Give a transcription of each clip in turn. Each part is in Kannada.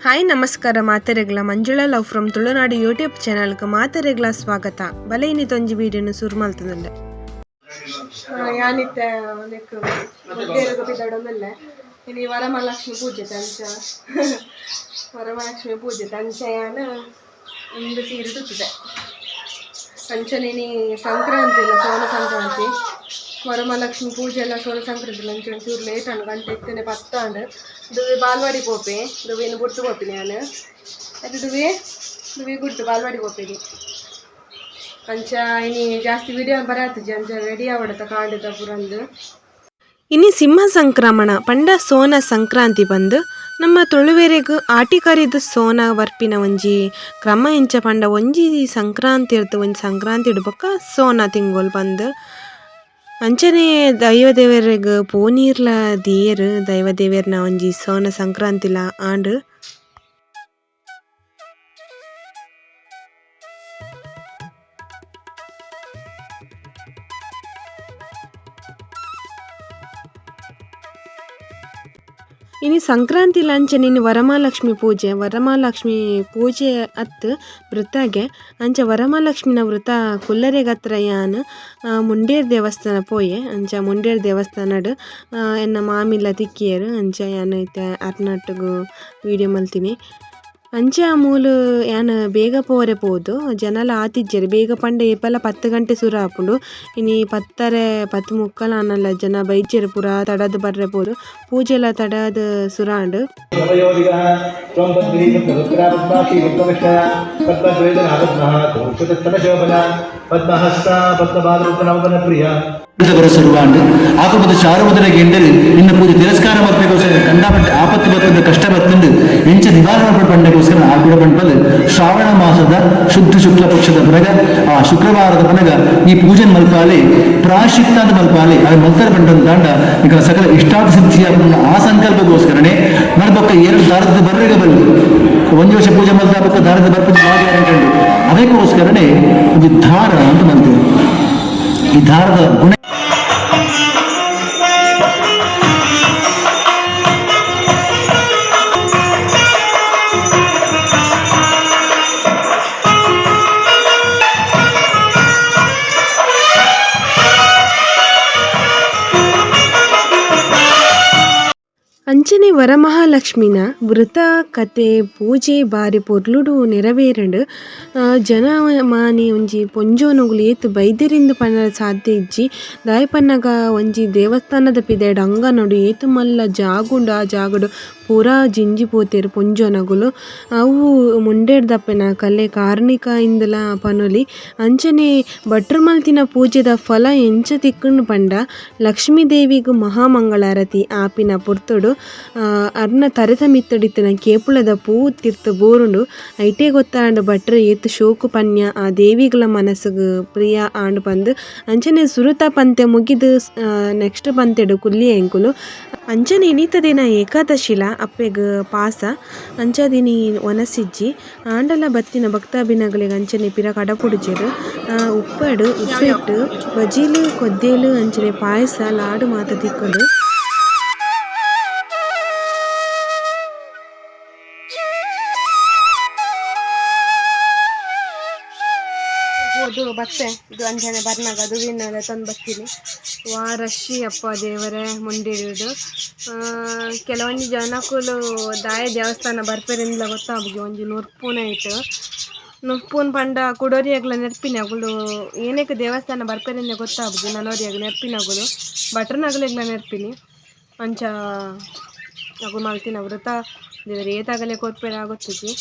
ಹಾಯ್ ನಮಸ್ಕಾರ ಮಾತೆರೆಗ್ಲ Manjula love from Tulunadu YouTube ಚಾನಲ್ಗೆ ಮಾತೆರೆಗ್ಲ ಸ್ವಾಗತ. ಬಲೆ ಇನ್ನಿತ್ತೊಂಜಿ ವೀಡಿಯೋನು ಶುರು ಮಾಡ್ತದಲ್ಲ ಯಾನಿತ್ತೆ ಬಿದ್ದಾಡೊಂದಲ್ಲ ಇನಿ ವರಮಹಾಲಕ್ಷ್ಮಿ ಪೂಜೆ ತಂಚ ವರಮಹಾಲಕ್ಷ್ಮಿ ಪೂಜೆ ತಂಚ ಯಾನ ಒಂದು ಸೀರೆ ತುತ್ತಿದೆ ತಂಚನೇನಿ ಸಂಕ್ರಾಂತಿ ಇಲ್ಲ ಸೋನ ಸಂಕ್ರಾಂತಿ ವರಮಹಾಲಕ್ಷ್ಮಿ ಪೂಜೆ ಎಲ್ಲ ಸೋನ ಸಂಕ್ರಾಂತಿ ಲಂಚ ಒಂಚೂರು ಲೇಟ್ ಅನ್ನು ಗಂಟೆ ಇತ್ತೇನೆ ಪತ್ತಾಂಡು ದುವಿ ಬಾಲ್ವಾಡಿ ಪೋಪೆ ದುವಿನ ಗುಟ್ಟು ಪೋಪಿ ನಾನು ಅದು ದುವಿ ಗುಟ್ಟು ಬಾಲ್ವಾಡಿ ಪೋಪೇನಿ ಅಂಚ ಇನಿ ಜಾಸ್ತಿ ವಿಡಿಯೋ ಬರತ್ತಜಿ ಅಂಚ ರೆಡಿ ಆವಡತ ಕಾಂಡದ ಪುರಂದು ಇನಿ ಸಿಂಹ ಸಂಕ್ರಮಣ ಪಂಡ ಸೋನ ಸಂಕ್ರಾಂತಿ ಬಂದು ನಮ್ಮ ತುಳುವೆರೆಗೂ ಆಟಿಕರಿದು ಸೋನ ವರ್ಪಿನ ಒಂಜಿ ಕ್ರಮ ಇಂಚ ಪಂಡ ಒಂಜಿ ಸಂಕ್ರಾಂತಿ ಇರ್ತು ಒಂಜಿ ಸಂಕ್ರಾಂತಿ ಇಡ್ಬೇಕ ಸೋನ ತಿಂಗೋಲ್ ಬಂದು ಅಂಚನೆ ದೈವದೇವರಿಗೆ ಪೋನೀರ್ಲ ದಿಯರು ದೈವದೇವರ್ನ ಒಂಜಿ ಸೋನ ಸಂಕ್ರಾಂತಿಲ ಆಂಡ್ ಇನಿ ಸಂಕ್ರಾಂತಿ ಅಂಚನೆ ವರಮಹಾಲಕ್ಷ್ಮಿ ಪೂಜೆ ಅತ್ತು ವೃತ್ತಾಗೆ ಅಂಚ ವರಮಹಾಲಕ್ಷ್ಮಿನ ವೃತ ಕುಲ್ಲರೆಗತ್ರ ಯಾನ್ ಮುಂಡೇರ್ ದೇವಸ್ಥಾನ ಪೋಯೆ ಅಂಚ ಮುಂಡೇರ್ ದೇವಸ್ಥಾನಡ್ ಎನ್ನ ಮಾಮಿಲ್ಲ ತಿಕ್ಕಿಯರು ಅಂಚ ಯಾನ್ ಇತ್ತೆ ಅರ್ನಟ್ಟಗು ವೀಡಿಯೋ ಮಲ್ತೀನಿ ಅಂಚ ಮೂಲು ಯಾನ್ ಬೇಗ ಪೋರೆ ಪೋದು ಜನಲ ಆತಿಜ್ಜೆರ್ ಬೇಗ ಪಂಡೆ ಏಪಲ 10 ಗಂಟೆ ಸುರ ಆಪುಂಡು ಇನಿ 10:30 ಅನ್ನಲ್ಲ ಜನ ಬೈಚೆರ್ ಪೂರ ತಡದ್ ಬರ್ರೆ ಪೋದು ಪೂಜೆಲ ತಡದ್ ಸುರಾಂಡ್ ಶುರುವಾಂಡ್ ಆಕುಪದ ಚಾರುಮುದ್ರಗೆ ಎಂದರೆ ನಿನ್ನ ಪೂಜೆ ತಿರಸ್ಕಾರ ಮತ್ತಗೋಸ್ಕರ ಕಂಡಪಟ್ಟೆ ಆಪತ್ತು ಬರ್ತದೆ ಕಷ್ಟ ಬರ್ತಂದು ಎಂಚ ನಿವಾರಣೆ ಪಂಡಗೋಸ್ಕರ ಆಗುಡ ಪಂಪಲ್ ಶ್ರಾವಣ ಮಾಸದ ಶುದ್ಧ ಶುಕ್ಲ ಪಕ್ಷದ ಬರಗ ಆ ಶುಕ್ರವಾರದ ಬನಗ ಈ ಪೂಜೆ ಮಲ್ಪಾಲೆ ಪ್ರಾಶಿಕ್ತಾದ ಮಲ್ಪಾಲೆ ಅದು ಮಲ್ತರ ಪಂಡ ಈಗ ಸಕಲ ಇಷ್ಟಾರ್ಥ ಸಿದ್ಧಿಯ ಆ ಸಂಕಲ್ಪಗೋಸ್ಕರನೇ ನಡ್ಬಕ್ಕ ಎರಡು ದಾರದ ಬರ್ರೆಗ ಬರಲಿ ಒಂದು ವರ್ಷ ಪೂಜೆ ಮಲ್ತಾ ಬಕ್ಕ ದಾರದ ಬರ್ಪಂಚ ಹಾಗೆ ಅನ್ಕೊಂಡು ಅದಕ್ಕೋಸ್ಕರನೇ ಒಂದು ದಾರ ಅಂತ ಬಂತು ಈ ದಾರದ ಗುಣ ಅಂಚನೆ ವರಮಹಾಲಕ್ಷ್ಮಿನ ವೃತ ಕತೆ ಪೂಜೆ ಬಾರಿ ಪೊರ್ಲುಡು ನೆರವೇರಂಡು ಜನ ಮಾನಿ ಒಂಜಿ ಪೊಂಜೋನುಗುಲು ಏತು ಬೈದ್ಯರಿಂದ ಪನ್ನ ಸಾಧ್ಯ ಇಜ್ಜಿ ದಾಯಪನ್ನಗ ಒಂಜಿ ದೇವಸ್ಥಾನದ ಪಿದಾಯ್ಡ್ ಅಂಗನಡು ಏತು ಮಲ್ಲ ಜಾಗುಂಡು ಆ ಜಾಗಡು ಪೂರಾ ಜಿಂಜಿ ಪೋತೆರು ಪೊಂಜೋನಗುಲು ಅವು ಮುಂಡೇಡ್ದಪ್ಪನ ಕಲೆ ಕಾರ್ಣಿಕ ಇಂದಲ ಪನೊಲಿ ಅಂಚನೆ ಭಟ್ರು ಮಲ್ತಿನ ಪೂಜೆದ ಫಲ ಎಂಚ ತಿಕ್ಕುಂಡು ಪಂಡ ಲಕ್ಷ್ಮೀ ದೇವಿಗೂ ಮಹಾಮಂಗಳಾರತಿ ಆಪಿನ ಪುರ್ತುಡು ಅರ್ನ ತರೆತ ಮಿತ್ತಡಿತ್ತಿನ ಕೇಪುಳದ ಪೂ ತಿರ್ತು ಬೋರುಂಡು ಐಟೇ ಗೊತ್ತಾಂಡು ಭಟ್ರು ಏತು ಶೋಕು ಪನ್ಯ ಆ ದೇವಿಗಳ ಮನಸ್ಸುಗು ಪ್ರಿಯ ಆಂಡು ಪಂದು ಅಂಚನೆ ಸುರುತ ಪಂತೆ ಮುಗಿದು ನೆಕ್ಸ್ಟ್ ಪಂತೆಡು ಕುಲ್ಲಿ ಎಂಕುಲು ಅಂಚನೆ ಇನಿತದಿನ ಏಕಾದಶಿಲ ಅಪ್ಪೆಗ್ ಪಾಸ ಅಂಚದಿನಿ ಒನಸಿಜ್ಜಿ ಆಂಡಲ ಬತ್ತಿನ ಭಕ್ತಾಭಿನಗಳಿಗೆ ಅಂಚನೆ ಪಿರ ಕಡಪುಡುಜೆರು ಉಪ್ಪಡು ಉಪ್ಪಿಟ್ಟು ಬಜೀಲು ಕೊದ್ದೇಲು ಅಂಚನೆ ಪಾಯಸ ಲಾಡು ಮಾತ ತಿಕ್ಕೊಂಡು ಇದು ಬತ್ತೆ ಇದು ಅಂಜನೆ ಬರ್ನಾಗ ಅದು ವಿನ್ನೆಲ್ಲ ತಂದು ಬರ್ತೀನಿ ರಶಿ ಅಪ್ಪ ದೇವರೇ ಮುಂಡಿಡುವುದು ಕೆಲವೊಂದು ಜನಕ್ಕೂ ದಾಯ ದೇವಸ್ಥಾನ ಬರ್ಪೇರಿಂದಲ ಗೊತ್ತಾಗಿ ಒಂಜಿ ನುರ್ಪೂನ ಆಯಿತು ನುರ್ಪೂನ್ ಪಂಡ ಕುಡೋರಿಯಾಗ್ಲ ನೆರ್ಪಿನಾಗುಲು ಏನಕ್ಕೆ ದೇವಸ್ಥಾನ ಬರ್ಪೇರಿಂದ ಗೊತ್ತಾಗ್ದು ನನೋರಿಯಾಗ ನೆರ್ಪಿನಾಗುಲು ಭಟ್ರನಾಗಲಿಗ್ಲ ನೆರ್ಪಿನಿ ಅಂಚ ಅಗು ಮಲ್ತಿನ ವೃತ ದೇವರ ಏತಾಗಲೇ ಕೊಟ್ಪೇರ ಆಗುತ್ತಿದ್ದಿ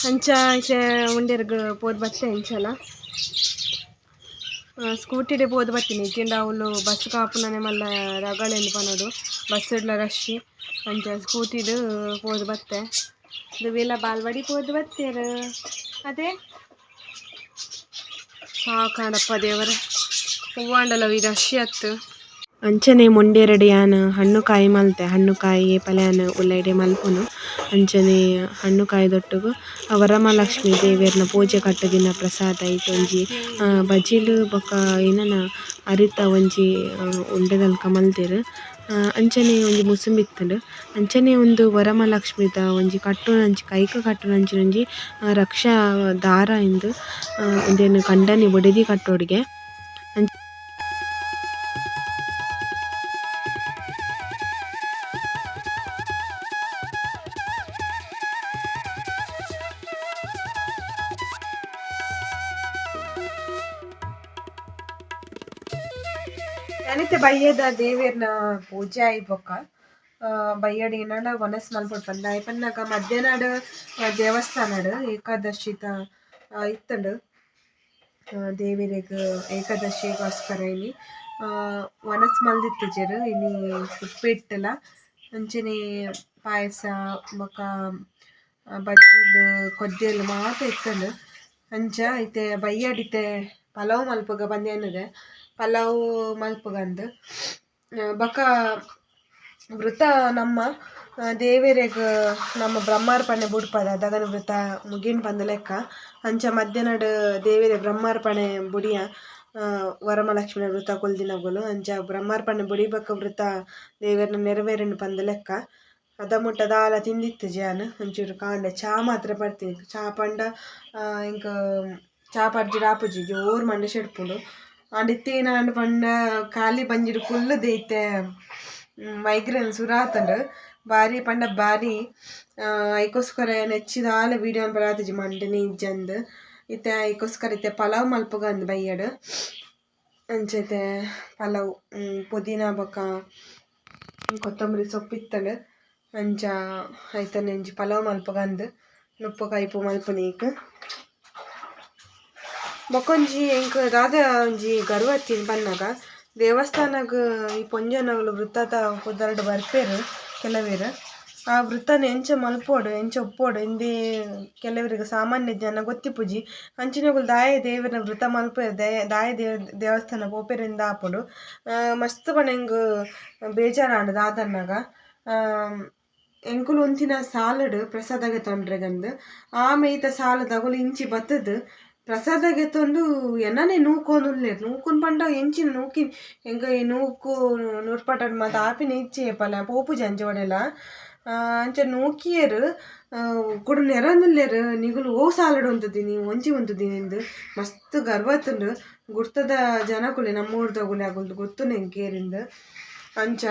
ಅಂಚ ಐತೆ ಮುಂಡೇರ್ಗ ಪೋದು ಬತ್ತೆ ಅಂಚಲ ಸ್ಕೂಟಿಡೆ ಪೋದು ಬತ್ತೀನಿ ಇಜ್ಜಿಂದ ಅವಳು ಬಸ್ ಕಾಪುನೇ ಮಲ್ಲ ರಗಳೆಂದು ಪನೋಡು ಬಸ್ ಇಡ್ಲ ರಶ್ ಅಂಚ ಸ್ಕೂಟಿಡು ಪೋದು ಬತ್ತೆ ದುವೆಲ್ಲ ಬಾಲ್ವಾಡಿ ಪೋದು ಬತ್ತೇರು ಅದೇ ಸಾಕಾಣಪ್ಪ ದೇವರ ಹೂವಾಂಡಲ ಈ ರಶ್ ಅತ್ತು ಅಂಚನೆ ಮೊಂಡೇರಡು ಯಾನ್ ಹಣ್ಣು ಕಾಯಿ ಮಲ್ತೆ ಹಣ್ಣು ಕಾಯಿ ಪಲ್ಯಾನ ಉಳ್ಳಾಗಡ್ಡೆ ಮಲ್ಪುನು ಅಂಚನೆ ಹಣ್ಣು ಕಾಯಿ ದೊಟ್ಟುಗು ವರಮಹಾಲಕ್ಷ್ಮಿ ದೇವಿಯರ್ನ ಪೂಜೆ ಕಟ್ಟುದಿನ ಪ್ರಸಾದ ಐತೆ ಒಂಜಿ ಬಜಿಲು ಬೊಕ ಏನನ ಅರಿತ ಒಂಜಿ ಉಂಡೆದಲ್ಕ ಮಲ್ದೆರ್ ಅಂಚನೆ ಒಂಜಿ ಮುಸುಂಬಿತ್ತುಂಡು ಅಂಚನೆ ಒಂದು ವರಮಹಾಲಕ್ಷ್ಮಿದ ಒಂಜಿ ಕಟ್ಟುನಂಚಿ ಕೈಕ ಕಟ್ಟುನಂಚಿನೊಂಜಿ ರಕ್ಷಾ ದಾರ ಇಂದ್ ಉಂದೆನ್ ಕಂಡನಿ ಬೊಡದಿ ಕಟ್ಟೋಡಿಗೆ ನನತೆ ಬಯ್ಯದ ದೇವೇರ್ನ ಪೂಜೆ ಆಯ್ಬೊಕ್ಕ ಬಯ್ಯಡ್ ಏನಾಡ ವನಸ್ ಮಲ್ಪೊಡು ಪಂಡ ಐಪನ್ನಾಗ ಮಧ್ಯಾಹ್ನಡ್ ದೇವಸ್ಥಾನಡ್ ಏಕಾದಶಿದ ಇತ್ತಂಡು ದೇವೆರೆಗ್ ಏಕಾದಶಿಗೋಸ್ಕರ ಇನಿ ವನಸ್ ಮಲ್ದಿತ್ತಿಜೆರ್ ಇನಿ ಉಪ್ಪೆಟ್ಟಲ ಅಂಚನೆ ಪಾಯಸ ಬೊಕ ಬಜ್ಜಿಲ್ ಕೊದ್ಯಲ್ ಮಾತ ಇತ್ತಂಡು ಅಂಚ ಐತೆ ಬಯ್ಯಡ್ ಇತ್ತೆ ಪಲಾವ್ ಮಲ್ಪಗ ಬಂದೇನದೆ ಪಲಾವ್ ಮಲ್ಪಗಂದ್ ಬೊಕ ವೃತ ನಮ್ಮ ದೇವೆರೆಗ್ ನಮ್ಮ ಬ್ರಹ್ಮಾರ್ಪಣೆ ಬುಡ್ಪದ ದಗನ ವೃತ ಮುಗಿನ್ ಪಂದ್ ಲೆಕ್ಕ ಅಂಚ ಮಧ್ಯಾಹ್ನಡ್ ದೇವೆರೆ ಬ್ರಹ್ಮಾರ್ಪಣೆ ಬುಡಿಯ ವರಮಹಾಲಕ್ಷ್ಮಿನ ವೃತ ಕೊಲ್ದಿನಗುಲು ಅಂಚ ಬ್ರಹ್ಮಾರ್ಪಣೆ ಬುಡಿಬಕ್ಕ ವೃತ ದೇವೆರ್ನ ನೆರವೇರನ್ ಪಂದ್ ಲೆಕ್ಕ ಅದ ಮುಟ್ಟ ದಾಲ ತಿಂದಿತ್ತು ಜಾನ್ ಒಂಚೂರು ಕಾಂಡೆ ಚಾ ಮಾತ್ರ ಬರ್ತೀನಿ ಚಾ ಪಂಡ ಇಂಕ ಚಾ ಪರ್ಜಿಡ್ ಆಪುಜಿ ಜೋರ್ ಮಂಡೆ ಶೆಡ್ಪುಂಡು ಅಂಡಿತ್ತೇನ ಅಂಡ್ ಪಂಡ ಖಾಲಿ ಬಂಜಿಡ್ ಫುಲ್ ದೇಯ್ತೆ ಮೈಗ್ರೇನ್ ಸುರಾತಂಡ್ ಬಾರಿ ಪಂಡ ಬಾರಿ ಐಕೋಸ್ಕರ ನೆಚ್ಚಿದಾಲ ವೀಡಿಯೋ ಬರಾತಿಜಿ ಮಂಡನೆ ಇಜ್ಜಂದ್ ಇತ್ತೆ ಐಕೋಸ್ಕರ ಇತ್ತೆ ಪಲಾವ್ ಮಲ್ಪಗಂದ್ ಬಯ್ಯಡ್ ಅಂಚೈತೆ ಪಲಾವ್ ಪುದೀನ ಬೊಕ ಕೊತ್ತಂಬರಿ ಸೊಪ್ಪಿತ್ತಂಡ್ ಅಂಚ ಐತನೆ ಒಂಜಿ ಪಲಾವ್ ಮಲ್ಪಗಂದ್ ನುಪ್ಪು ಕೈಪು ಮಲ್ಪುನೀಕ್ ಬೊಕೊಂಜಿ ಎಂಕ್ ದಾದ ಒಂಜಿ ಗರ್ವತ್ತಿನ ಪನ್ನಗ ದೇವಸ್ಥಾನಗ್ ಈ ಪೊಂಜನಗಳು ವೃತ್ತದ ಪುದರ್ಡ್ ಬರ್ಪೇರು ಕೆಲವೆರ್ ಆ ವೃತ್ತನ ಎಂಚ ಮಲ್ಪೋಡು ಎಂಚ ಒಪ್ಪೋಡು ಇಂದೇ ಕೆಲವರಿಗೆ ಸಾಮಾನ್ಯ ಜನ ಗೊತ್ತಿಪ್ಪುಜಿ ಅಂಚಿನಗಳು ದಾಯ ದೇವರ ವೃತ ಮಲ್ಪೇರು ದಾಯ ದೇವಸ್ಥಾನ ಪೋಪೆರಿಂದ ಆಪುಡು ಮಸ್ತ್ ಪಣ ಎಂಗ್ ಬೇಜಾರಾಂಡ್ ದಾದನ್ನಗ ಎಂಕುಲು ಒಂತಿನ ಸಾಲಡ್ ಪ್ರಸಾದ ಗೆತ್ತೊಂಡ್ರೆಗಂದ್ ಆಮೇತ ಸಾಲ ತಗೊಲು ಇಂಚಿ ಬತ್ತದ್ ಪ್ರಸಾದ ಗೆತ್ತೊಂದು ಎನ್ನನೆ ನೂಕೋನುಲ್ಲೇರು ನೂಕುನ್ ಪಂಡ ಎಂಚಿನ ನೂಕಿನ್ ಎಂಕ ಈ ನೂಕು ನೂರ್ಪಟಡ್ ಮಾತ ಆಪಿನ ಇಚ್ಚೆ ಪಲ ಪೋಪುಜಿ ಅಂಚವಡೆಲ ಅಂಚ ನೂಕಿಯರು ಕೂಡ ನೆರಂದುಲ್ಲೇರು ನಿಗುಲು ಓ ಸಾಲಡ್ ಒಂತುದಿನಿ ಒಂಜಿ ಒಂತುದಿನಿ ಇಂದ್ ಮಸ್ತ್ ಗರ್ವತ್ತುಂಡು ಗುರ್ತದ ಜನಕುಲೆ ನಮ್ಮೂರ್ದಗುಲೆ ಆಗುಲ್ದು ಗೊತ್ತುಂಡು ಎಂಕೇರಿಂದ್ ಅಂಚ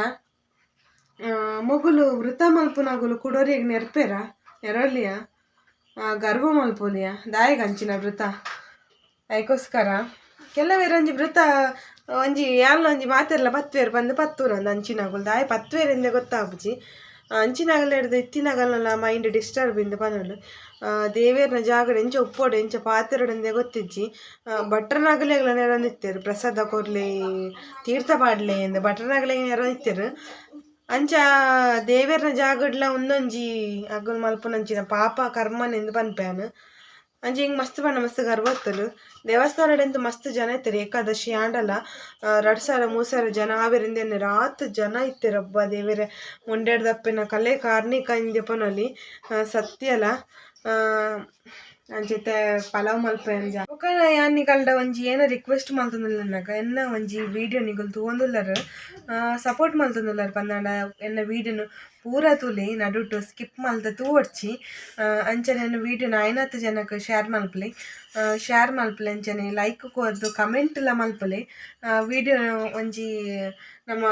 ಮೊಗುಲು ವೃತ ಮಲ್ಪುನಗುಲು ಕುಡೋರಿಗ್ ನೆರ್ಪೆರ ನೆರವಲಿಯ ಗರ್ವ ಮಲ್ಪೊಲಿಯ ದಾಯಗ ಅಂಚಿನ ವೃತ ಐಕೋಸ್ಕರ ಕೆಲವೆರಂಜಿ ವೃತ ಒಂಜಿ ಯಾರ್ಲ ಒಂಜಿ ಮಾತೆರ್ಲ ಪತ್ವೇರು ಬಂದು ಪತ್ತೂರಂದು ಅಂಚಿನಗುಲು ದಾಯ ಪತ್ವೇರಿಂದೆ ಗೊತ್ತಾಪುಜಿ ಅಂಚಿನಗಲ ಹಿಡ್ದು ಇತ್ತಿನಗಲಲ್ಲ ಮೈಂಡ್ ಡಿಸ್ಟರ್ಬ್ ಇಂದು ಪನೊಂಡು ದೇವೇರ್ನ ಜಾಗಡ್ ಎಂಚ ಉಪ್ಪೋಡು ಎಂಚ ಪಾತೆರಡಂದೆ ಗೊತ್ತಿಜ್ಜಿ ಭಟ್ರನಗಲೆಗ್ಲ ನೆರಂದಿತ್ತೇರು ಪ್ರಸಾದ ಕೊರ್ಲೆ ತೀರ್ಥ ಪಾಡ್ಲೆ ಎಂದು ಭಟ್ರನಗಲೆಗೆ ನೆರಂದಿತ್ತೇರು ಅಂಚ ದೇವೇರ್ನ ಜಾಗಡ್ಲ ಒಂದೊಂಜಿ ಅಗುಲು ಮಲ್ಪುನಂಚಿನ ಪಾಪ ಕರ್ಮನೆಂದು ಪನ್ಪೇನು ಅಂಚ ಹಿಂಗೆ ಮಸ್ತ್ ಪಂಡ ಮಸ್ತ್ ಗರ್ವತ್ತಲು ದೇವಸ್ಥಾನಡೆಂತ ಮಸ್ತ್ ಜನ ಇತ್ತಾರೆ ಏಕಾದಶಿ ಆಂಡಲ 2,000-3,000 ಜನ ಆವೆರಿಂದೇನೆ ರಾತ್ ಜನ ಇತ್ತೆರಬ್ಬ ದೇವೇರೆ ಮುಂಡೆಡ್ ದಪ್ಪೆನ ಕಲೆ ಕಾರ್ಣಿಕ ಇಂದೆ ಪನೊಲಿ ಸತ್ಯಲ ಅಂಚೈತೆ ಪಲಾವ್ ಮಲ್ಪೆ ಅಂಜ ಬೊಕ ಯಾನಿಗಲ್ಡ ಒಂಜಿ ಏನ ರಿಕ್ವೆಸ್ಟ್ ಮಲ್ತೊಂದುಲ್ಲೆನಗ ಎನ್ನ ಒಂಜಿ ವೀಡಿಯೋ ನಿಗುಲು ತೂವೊಂದುಲ್ಲರು ಸಪೋರ್ಟ್ ಮಲ್ತೊಂದುಲ್ಲರು ಪಂದಾಂಡ ಎನ್ನ ವೀಡಿಯೋನು ಪೂರ ತುಲಿ ನಡುಟು ಸ್ಕಿಪ್ ಮಲ್ತ ತೂವಡ್ಚಿ ಅಂಚನೆ ಎನ್ನ ವೀಡಿಯೋನ 5 ಜನಕ್ಕೆ ಶೇರ್ ಮಲ್ಪಲೆ ಅಂಚನೆ ಲೈಕ್ ಕೋರ್ದು ಕಮೆಂಟ್ಲ ಮಲ್ಪಲೆ ವೀಡಿಯೋ ಒಂಜಿ ನಮ್ಮ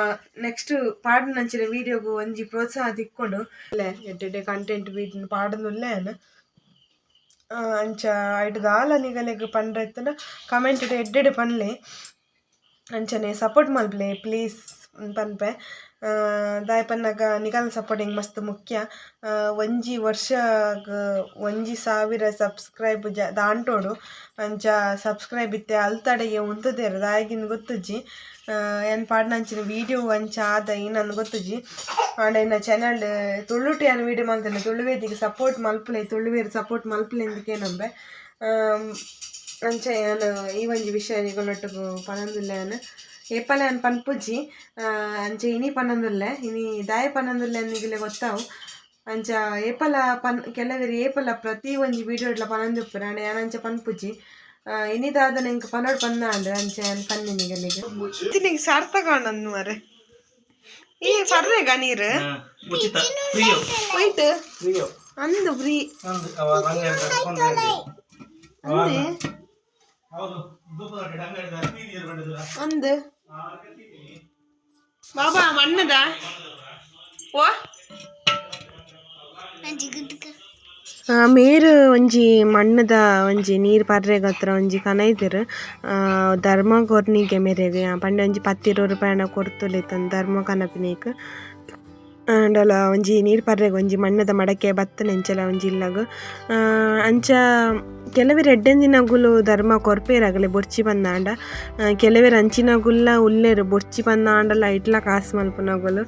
ನೆಕ್ಸ್ಟ್ ಪಾಡ್ನಂಚಿನ ವೀಡಿಯೋಗು ಒಂಜಿ ಪ್ರೋತ್ಸಾಹ ತಿಕ್ಕೊಂಡು ಎಡ್ಡೆ ಕಂಟೆಂಟ್ ವೀಡಿಯೋ ಪಾಡೊಂದುಲ್ಲೇನು ಅಂಚ ಐಟ್ ದಾಲ ನಿಗಲೆಗ್ ಪಂಡ್ರೆ ಇತ್ತಂಡ ಕಮೆಂಟ್ ಎಡ್ಡೆಡೆ ಪನ್ಲೆ ಅಂಚನೆ ಸಪೋರ್ಟ್ ಮಲ್ಪಲೆ ಪ್ಲೀಸ್ ಪನ್ಪೆ ದಾಯ್ ಪನ್ನಗ ನಿಗಲ್ನ ಸಪೋರ್ಟ್ ಹೆಂಗೆ ಮಸ್ತ್ ಮುಖ್ಯ ಒಂಜಿ ವರ್ಷಗ್ 1,000 ಸಬ್ಸ್ಕ್ರೈಬ್ ದಾಂಟೋಡು ಅಂಚ ಸಬ್ಸ್ಕ್ರೈಬ್ ಇತ್ತೆ ಅಲ್ತಡೆಗೆ ಉಂತುದೇರು ದಾಯಗಿಂದು ಗೊತ್ತುಜ್ಜಿ ಏನು ಪಾಡ್ನಂಚಿನ ವೀಡಿಯೋ ಅಂಚ ಆದ ಏನಂದು ಗೊತ್ತುಜ್ಜಿ ಆಂಡ ಇನ್ನ ಚಾನಲ್ ತುಳುಟು ಏನು ವೀಡಿಯೋ ಮಾಡ್ತೇನೆ ತುಳುವೇದಿಗೆ ಸಪೋರ್ಟ್ ಮಲ್ಪಲೆ ತುಳುವೇರು ಸಪೋರ್ಟ್ ಮಲ್ಪಲೆ ಎಂದಕ್ಕೇನಂದ್ರೆ ಅಂಚ ಏನು ಈ ಒಂಜಿ ವಿಷಯ ನಿಗೊಳೊಟ್ಟಿಗೆ ಪನೊಂದುಲ್ಲೆ ಏಪಲ ಏನು ಪನ್ಪುಜ್ಜಿ ಅಂಚ ಇನಿ ಪನೊಂದುಲ್ಲೆ ಇನಿ ದಾಯ ಪನೊಂದುಲ್ಲೆ ನಿಗಲೆ ಗೊತ್ತಾವು ಅಂಚ ಏಪಲ ಕೆಲವೆರು ಏಪಲ ಪ್ರತಿ ಒಂಜಿ ವೀಡಿಯೋ ಇಟ್ಲ ಪನೊಂದುಪ್ಪುರು ಆಂಡ ಯಾನಂಚ ಪನ್ಪುಜ್ಜಿ ಇನಿದಾದ ಎಂಕ್ ಪನೋಡ್ ಪಂದ ಅಂಡ್ ಅಂಚ ಪನ್ನಿ ನಿಗಲಿಗೆ ಸಾರ್ಥಕ ಆನಂದ್ ಮಾರೆ ಈ ಪರ್ರೆಗ ನೀರು ಉಚಿತ ಫ್ರೀಯೋ ವೈಟ್ ಫ್ರೀಯೋ ಅಂದು ಫ್ರೀ ಅಂದು ಅವ ರಂಗ ಕರ್ಕೊಂಡು ಅಂದೆ ಹೌದು ದೂಪದ ಡಂಗದ ನೀರು ಬಂದಿಲ್ಲ ಅಂದು ಬಾಬಾ ಮಣ್ಣದ ಓ ಮೇರು ಒಂಜಿ ಮಣ್ಣದ ಒಂಜಿ ನೀರು ಪರ್ರೆಗ್ ಹತ್ರ ಒಂಜಿ ಕನೈದೆರ್ ಧರ್ಮ ಕೊರ್ನಿಗೆ ಮೇರೆಗ್ ಪಂಡ ಒಂಜಿ 10-20 ರೂಪಾಯಿನ ಕೊರ್ತುಲೆತಂದು ಧರ್ಮ ಕನಪಿನೇಕ್ ಆಂಡಲ ಒಂಜಿ ನೀರು ಪರ್ರೆಗ್ ಒಂಜಿ ಮಣ್ಣದ ಮಡಕೆ ಬತ್ತನ ಎಂಚಲ ಒಂಜಿ ಇಲ್ಲಗ್ ಅಂಚ ಕೆಲವೆರ್ ಎಡ್ಡೆಂದಿನಗುಲು ಧರ್ಮ ಕೊರ್ಪೆರಾಗಲೆ ಬೊರ್ಚಿ ಪಂದಾಂಡ ಕೆಲವೆರ್ ಅಂಚಿನಗುಲ್ಲ ಉಲ್ಲೆರ್ ಬೊರ್ಚಿ ಪಂದಾಂಡಲ ಐಟ್ಲ ಕಾಸು ಮಲ್ಪುನಗುಲು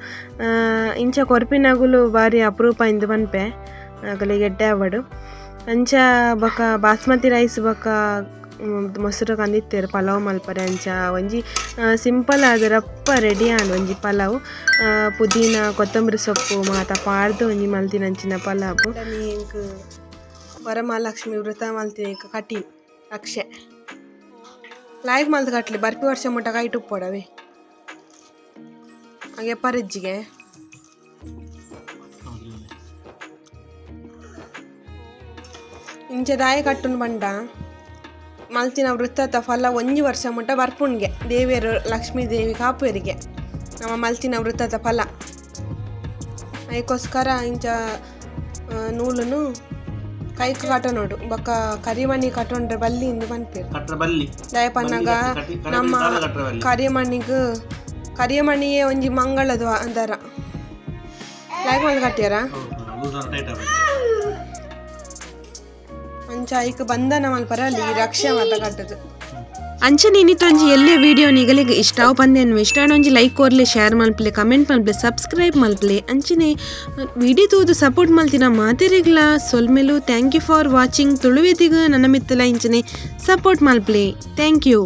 ಇಂಚ ಕೊರ್ಪಿನಗುಲು ಬಾರಿ ಅಪರೂಪ ಇಂದು ಪನ್ಪೆ ಆಗಲಿ ಗೆಡ್ಡೆ ಅವಡು ಅಂಚ ಬೊಕ ಬಾಸ್ಮತಿ ರೈಸ್ ಬೊಕ ಮೊಸರು ಕಂದಿತ್ತೇರು ಪಲಾವ್ ಮಲ್ಪರೆ ಅಂಚ ಒಂಜಿ ಸಿಂಪಲ್ ಆದ್ ರಪ್ಪ ರೆಡಿ ಆಂಡ್ ಒಂಜಿ ಪಲಾವ್ ಪುದೀನ ಕೊತ್ತಂಬರಿ ಸೊಪ್ಪು ಮಾತ ಪಾಡ್ದು ಒಂಜಿ ಮಲ್ತಿನ ಅಂಚಿನ ಪಲಾವ್ ನೀಕ್ ವರಮಹಾಲಕ್ಷ್ಮಿ ವ್ರತ ಮಲ್ತಿನೇಕ ಕಠಿಣ್ ಅಕ್ಷೆ ಲೈಕ್ ಮಲ್ತು ಕಟ್ಲಿ ಬರ್ಪಿ ವರ್ಷ ಮುಟ್ಟ ಕೈಟ್ ಉಪ್ಪೊಡವೆ ಹಾಗೆ ಪರಿಜ್ಜಿಗೆ ಇಂಚೆ ದಾಯ ಕಟ್ಟುನ್ ಬಂಡ ಮಲ್ತಿನ ವೃತ್ತದ ಫಲ ಒಂಜಿ ವರ್ಷ ಮುಟ್ಟ ಬರ್ಪುಣ್ಗೆ ದೇವಿಯರು ಲಕ್ಷ್ಮೀ ದೇವಿ ಕಾಪುವರಿಗೆ ನಮ್ಮ ಮಲ್ತಿನ ವೃತ್ತದ ಫಲ ಅದಕ್ಕೋಸ್ಕರ ಇಂಚ ನೂಲುನು ಕೈಕ್ ಕಟ್ಟನೋಡು ಬೊಕ್ಕ ಕರಿಮಣಿ ಕಟ್ಟೊಂಡ್ರೆ ಬಲ್ಲಿ ಇಂದು ಪನ್ಪೇರು ದಯಪನ್ನಾಗ ನಮ್ಮ ಕರಿಮಣಿಯೇ ಒಂಜಿ ಮಂಗಳದ ದರ ಲೈಕ್ ಮಾಡಿ ಕಟ್ಟ್ಯಾರ ಅಂಚ ಐಕ್ ಬಂಧನ ಮಲ್ಪರ ಅಲ್ಲಿ ರಕ್ಷೆ ಮಾತ ಕಟ್ಟದು ಅಂಚನೆ ಇನ್ನಿತ್ತೊಂಜಿ ಎಲ್ಲೇ ವಿಡಿಯೋ ನಿಗಲಿಗೆ ಇಷ್ಟಾವ್ ಪಂದೇನು ಇಷ್ಟ ಒಂಜಿ ಲೈಕ್ ಕೊರ್ಲೆ ಶೇರ್ ಮಲ್ಪಲೆ ಕಮೆಂಟ್ ಮಲ್ಪಲೆ ಸಬ್ಸ್ಕ್ರೈಬ್ ಮಲ್ಪಲೆ ಅಂಚನೆ ವಿಡಿಯೋ ತೂದು ಸಪೋರ್ಟ್ ಮಲ್ತಿನ ಮಾತೆರೆಗ್ಲ ಸೊಲ್ಮೆಲು ಥ್ಯಾಂಕ್ ಯು ಫಾರ್ ವಾಚಿಂಗ್ ತುಳುವೆದಿಗ ನನ್ನ ಮಿತ್ತಲ ಇಂಚನೆ ಸಪೋರ್ಟ್ ಮಲ್ಪಲೆ ಥ್ಯಾಂಕ್ ಯು.